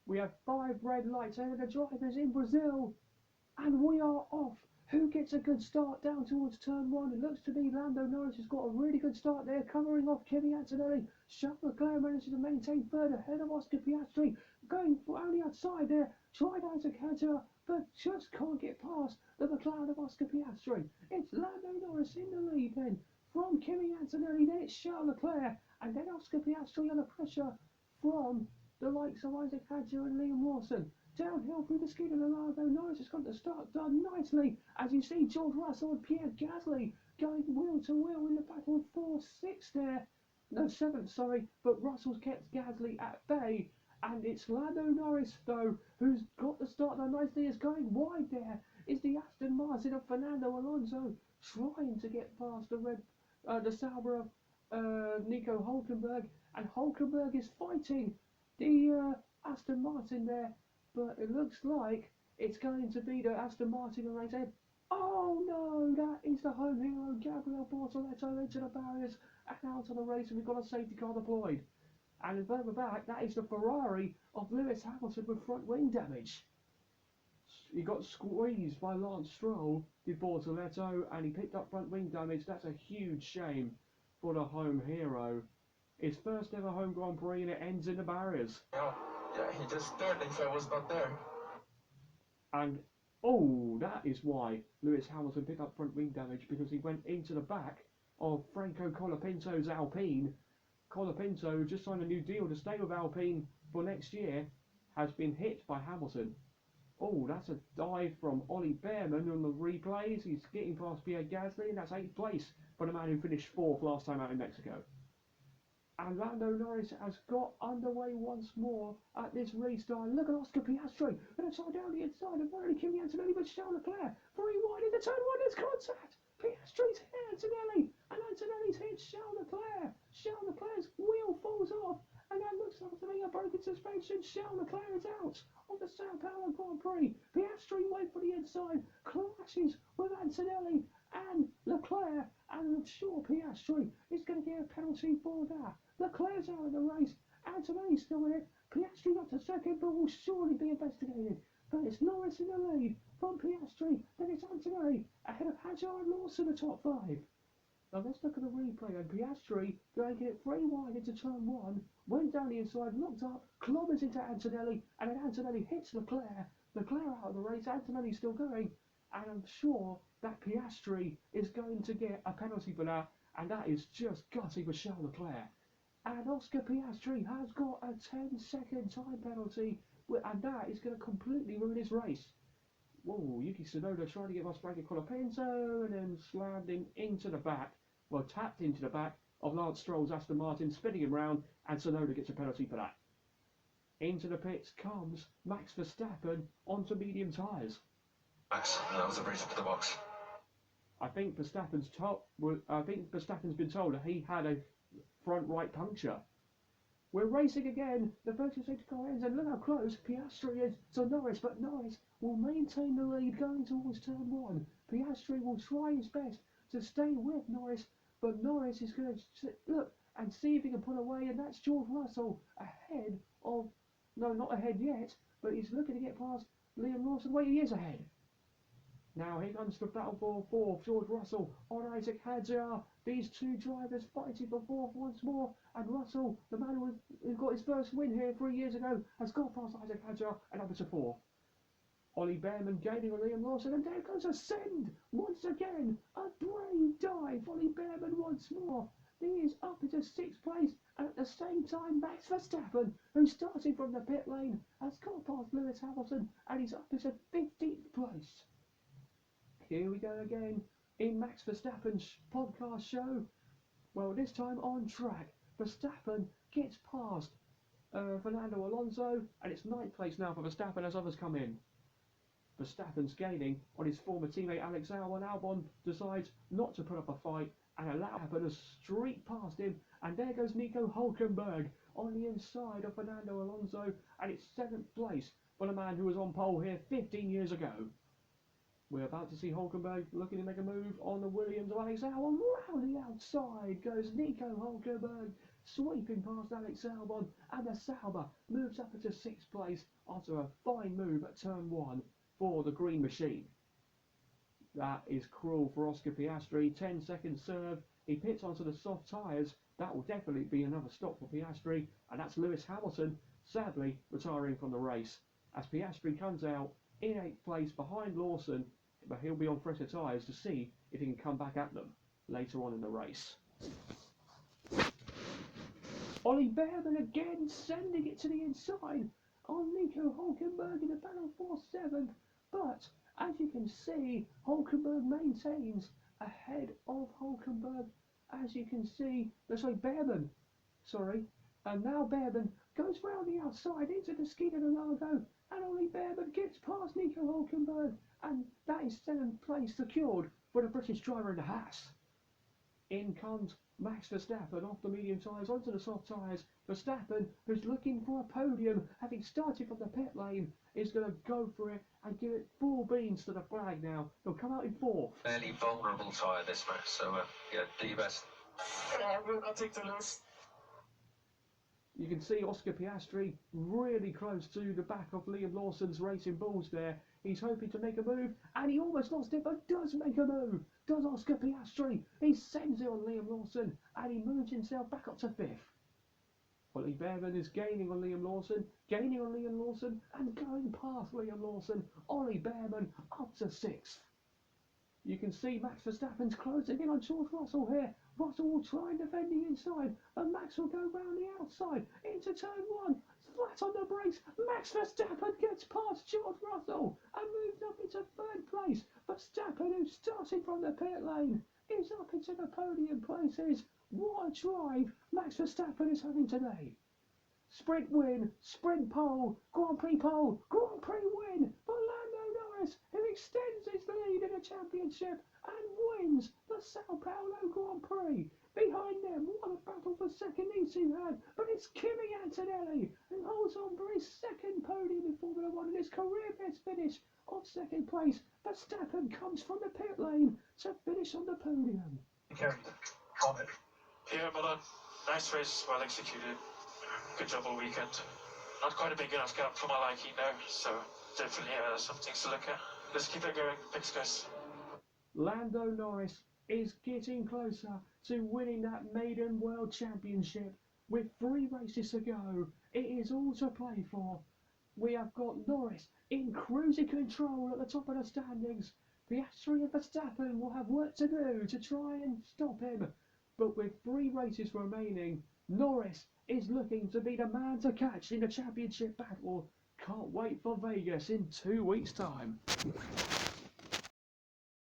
We have 5 red lights ahead of the drivers in Brazil. And we are off. Who gets a good start down towards turn one? It looks to be Lando Norris has got a really good start there, covering off Kimi Antonelli. Charles Leclerc manages to maintain third ahead of Oscar Piastri, going only outside there. Tried Isaac Hadjar, but just can't get past the McLaren of Oscar Piastri. It's Lando Norris in the lead then. From Kimi Antonelli, then it's Charles Leclerc, and then Oscar Piastri under pressure from the likes of Isaac Hadjar and Liam Lawson. Downhill through the skid of Lando Norris has got the start done nicely, as you see George Russell and Pierre Gasly going wheel to wheel in the battle for 6th there. No, 7th, sorry, but Russell's kept Gasly at bay, and it's Lando Norris, though, who's got the start done nicely, is going wide there. Is the Aston Martin of Fernando Alonso trying to get past the Sauber of Nico Hulkenberg, and Hulkenberg is fighting the Aston Martin there. But it looks like it's going to be the Aston Martin and they said, oh no, that is the home hero, Gabriel Bortoletto, into the barriers and out of the race, and we've got a safety car deployed. And further back, that is the Ferrari of Lewis Hamilton with front wing damage. He got squeezed by Lance Stroll, did Bortoletto, and he picked up front wing damage. That's a huge shame for the home hero. His first ever home Grand Prix, and it ends in the barriers. Yeah, he just stared if I was not there. And, oh, that is why Lewis Hamilton picked up front wing damage, because he went into the back of Franco Colapinto's Alpine. Colapinto just signed a new deal to stay with Alpine for next year, has been hit by Hamilton. Oh, that's a dive from Ollie Behrman on the replays. He's getting past Pierre Gasly, and that's 8th place for the man who finished 4th last time out in Mexico. And Lando Norris has got underway once more at this restart. Look at Oscar Piastri. And it's down the inside of not only Kimi Antonelli but Charles Leclerc. Very wide into turn one. There's contact. Piastri's hit Antonelli. And Antonelli's hit Charles Leclerc. Charles Leclerc's wheel falls off. And that looks like to be a broken suspension. Charles Leclerc is out of the Sao Paulo Grand Prix. Piastri went for the inside. Clashes with Antonelli and Leclerc. And I'm sure Piastri is going to get a penalty for that. Leclerc's out of the race. Antonelli's still in it. Piastri got to second, but will surely be investigated. But it's Norris in the lead from Piastri. Then it's Antonelli ahead of Hadjar and Lawson, the top 5. Now let's look at the replay. And Piastri going to get 3 wide into turn 1. Went down the inside, locked up, clobbers into Antonelli, and then Antonelli hits Leclerc. Leclerc out of the race. Antonelli's still going. And I'm sure that Piastri is going to get a penalty for that. And that is just gutty for Charles Leclerc. And Oscar Piastri has got a 10-second time penalty, and that is going to completely ruin his race. Whoa, Yuki Tsunoda trying to get past Franco Colapinto, and then slammed him into the back, well, tapped into the back of Lance Stroll's Aston Martin, spinning him round, and Tsunoda gets a penalty for that. Into the pits comes Max Verstappen onto medium tyres. Max, that was a race up to the box. I think Verstappen's been told that he had a front right puncture. We're racing again. The virtual safety car ends, and look how close Piastri is to Norris, but Norris will maintain the lead going towards turn 1. Piastri will try his best to stay with Norris, but Norris is going to look and see if he can pull away, and that's George Russell ahead of, no, not ahead yet, but he's looking to get past Liam Lawson. Wait, he is ahead. Now here comes the battle for 4th. George Russell on Isaac Hadjar. These two drivers fighting for 4th once more. And Russell, the man who got his first win here 3 years ago, has got past Isaac Hadjar and up to 4th. Ollie Behrman gaining on Liam Lawson, and there goes a send once again. A brave dive. Ollie Behrman once more. He is up into 6th place, and at the same time Max Verstappen, who started from the pit lane, has got past Lewis Hamilton, and he's up into 15th place. Here we go again in Max Verstappen's podcast show. Well, this time on track. Verstappen gets past Fernando Alonso, and it's 9th place now for Verstappen as others come in. Verstappen's gaining on his former teammate Alex Albon. Albon decides not to put up a fight and allow Verstappen to streak past him, and there goes Nico Hulkenberg on the inside of Fernando Alonso, and it's 7th place for the man who was on pole here 15 years ago. We're about to see Hulkenberg looking to make a move on the Williams of Alex Albon. Round the outside goes Nico Hulkenberg, sweeping past Alex Albon, and the Sauber moves up into 6th place after a fine move at turn 1 for the Green Machine. That is cruel for Oscar Piastri. 10-second serve. He pits onto the soft tyres. That will definitely be another stop for Piastri, and that's Lewis Hamilton, sadly retiring from the race. As Piastri comes out in 8th place behind Lawson, but he'll be on fresher tyres to see if he can come back at them later on in the race. Ollie Behrman again sending it to the inside on Nico Hulkenberg in the battle for 7th, but as you can see, Hulkenberg maintains ahead of Hulkenberg. As you can see, Behrman, and now Behrman goes round the outside into the Skinner Largo, and Ollie Behrman gets past Nico Hulkenberg, and that is 7th place secured for the British driver in the Haas. In comes Max Verstappen off the medium tyres onto the soft tyres. Verstappen, who's looking for a podium, having started from the pit lane, is going to go for it and give it full beans to the flag now. He'll come out in 4th. Fairly vulnerable tyre this match, so yeah, do your best. I'll take the loss. You can see Oscar Piastri really close to the back of Liam Lawson's Racing Bulls there. He's hoping to make a move, and he almost lost it, but does make a move. Does Oscar Piastri? He sends it on Liam Lawson, and he moves himself back up to 5th. Ollie Behrman is gaining on Liam Lawson, and going past Liam Lawson. Ollie Behrman up to 6th. You can see Max Verstappen's closing in on George Russell here. Russell will try and defend the inside, and Max will go round the outside into turn 1. Flat on the brakes, Max Verstappen gets past George Russell and moves up into 3rd place. Verstappen, who started from the pit lane, is up into the podium places. What a drive Max Verstappen is having today. Sprint win, sprint pole, Grand Prix pole, Grand Prix win for Lando Norris, who extends his lead in the championship and wins the Sao Paulo Grand Prix. Behind them, what a battle for second these two had, but it's Kimi Antonelli who holds on for his 2nd podium in Formula 1 and his career best finish of 2nd place. Verstappen comes from the pit lane to finish on the podium. Comment. Yeah, well done. Nice race, well executed. Good job all weekend. Not quite a big enough gap for my liking though, so definitely some things to look at. Let's keep it going. Thanks, guys. Lando Norris is getting closer to winning that maiden world championship with 3 races to go. It is all to play for. We have got Norris in cruising control at the top of the standings. Piastri and Verstappen will have work to do to try and stop him. But with 3 races remaining, Norris is looking to be the man to catch in the championship battle. Can't wait for Vegas in 2 weeks' time.